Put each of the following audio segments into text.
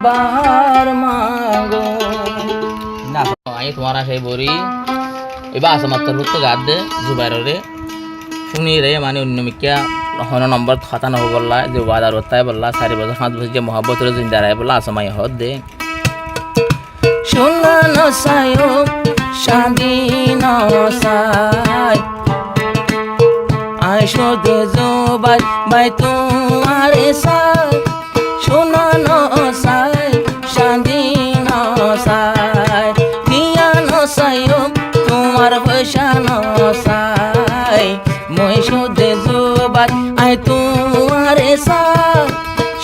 বাহার মাগো না আই তোমার সেই বরি এবার আসামার তোর তো গাদ দে জুবাইরে শুনি রে মানে অন্য মিকিয়া হন নম্বর খাতা নব বললা যে ওয়াদার ওতায় বললা 4 বছর 5 বছর যে মহব্বত রে জিন্দা রায় বললা আসামাই হদ দে শোনা না সায়ো শাদি না সাই আইসো দে জুবাই বাই তোমারে সাই শোনা না সাই শাদি না সাই দিয়া না সায়ো তোমার পয়সা না সাই মই সুদে জুবাই আই তোমারে সাই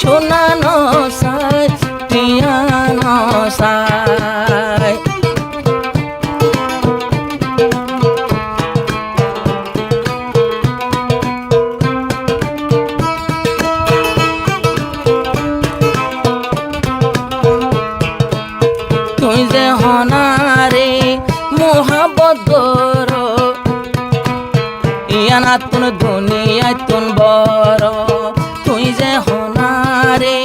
শোনা না সাই দিয়া না সাই তুই যে হনারে মোহাবত গরো ইয়ানা তুন দুনিয়ায় তুন বড় তুই যে হনারে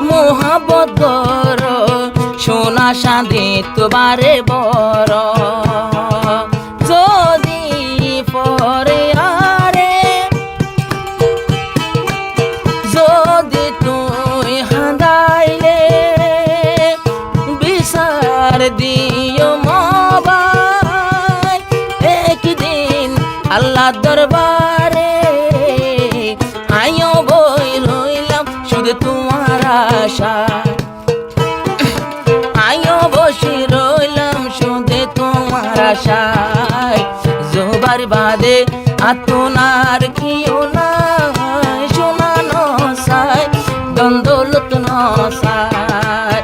মোহাবত গরো সোনা শাদি তোবারে বড় যদি পরে আরে যদি তুই হাঁদাইলে বিচার দিও মবাই একদিন আল্লাহ দরবারে আইও বই রইলাম শুধু তোমার আশা আইও বসে রইলাম শুধু তোমার আশায় জোবার বাদে আতনার কিও না শোনা নসাই দ্বন্দ্বলত নসাই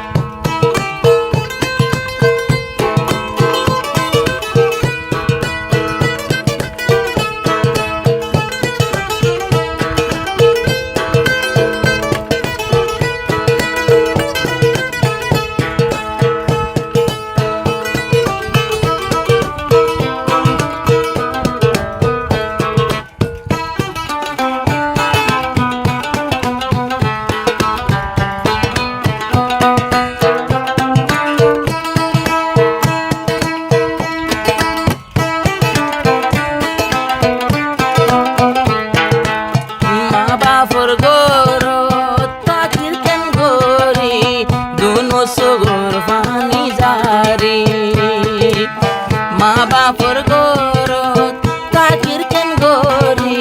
মা বাপর গরত তাকির কেন গরি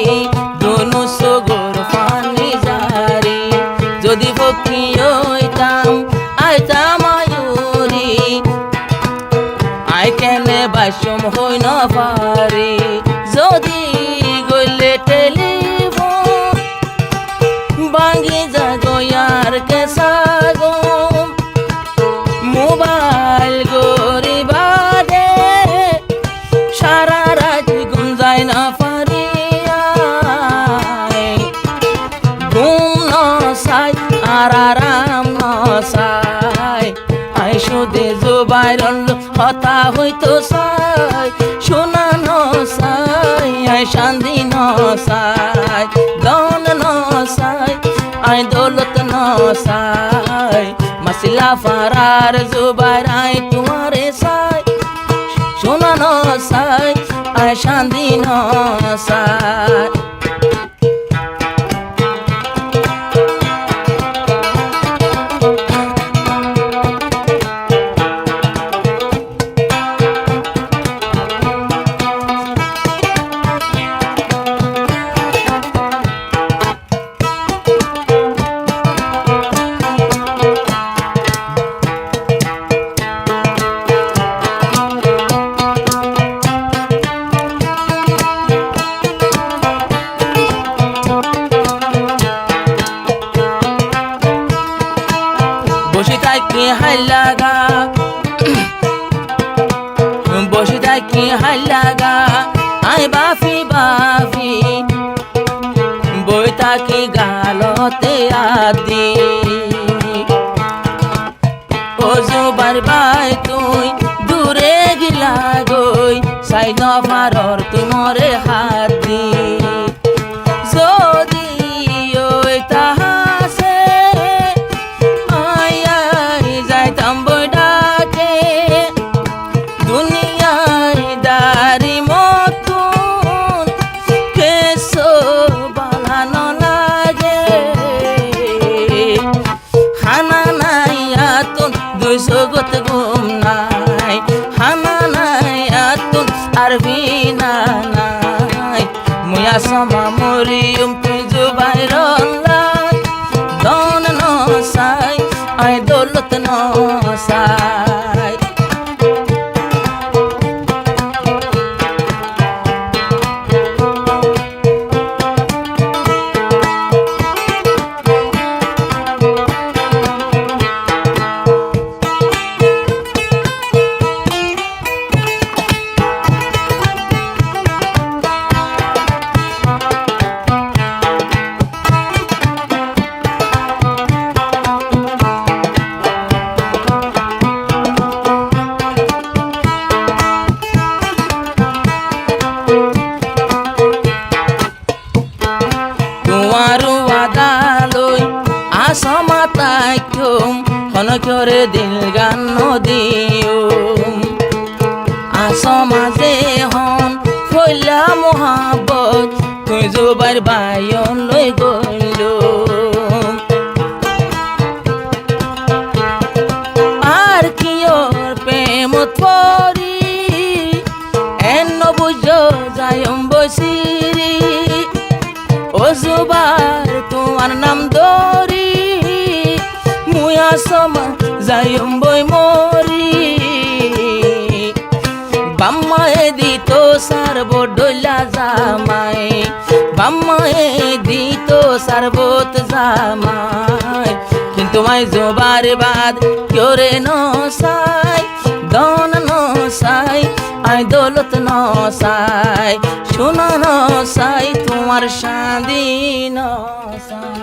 দোনো সগর ফানি জারি যদি ভক্তি হইতাম আইতাম আয়ুরি আই কেনে বাসম হই না পারি যদি গইলে টেলিফোন বাঙ্গি জাগয়ার কেসাগো মোবাইল গরি বাদে সারা রাত ঘুম যায় না পারি ঘুম নসাই আর আরাম নসাই আই সুদে জুবাইর হতা হইতো সাই শোনা নসাই আই শান্তি নসাই দন নসাই আই দৌলত নসাই মাসিলা ফারার জুবাইর আই তোমারে সাই শোনা নসাই আই শান্তি নসাই বসে থাকি হাই লাগা বসে থাকি হাই লাগা আই বাফি বাফি বই থাকি গালতে আদি ও জুবাইর বাই তুই দূরে গিলা গই সাই নফারর তুমরে হাত দি যদি ওই তাহাসে আই মুই জগত ঘুম নাই হানা নাই আতুন আর বিনা নাই মুই আসমা মরিয়ম তুই জুবাইর লাই দন নসাই আই দৌলত নসাই আসমাতাইকুম হনকরে দিল গান নদিউম আসমাজে হন ফইলা মোহাব্বত তুই জুবাইর বায়ন লই গইলুম আর কিয়র প্রেমত পরি এন বুঝ যায়ম বসিরি ও জুবাইর তোমার নাম দরি সমা যাইম বই মরি বাম্মায়ে দিত সারব ডইলা জামাই বাম্মায়ে দিত সারবত জামাই কিন্তু মাই জোবার বাদ কেরে নসাই দন নসাই আই দৌলত নসাই সোনা নসাই তোমার শাদি নসাই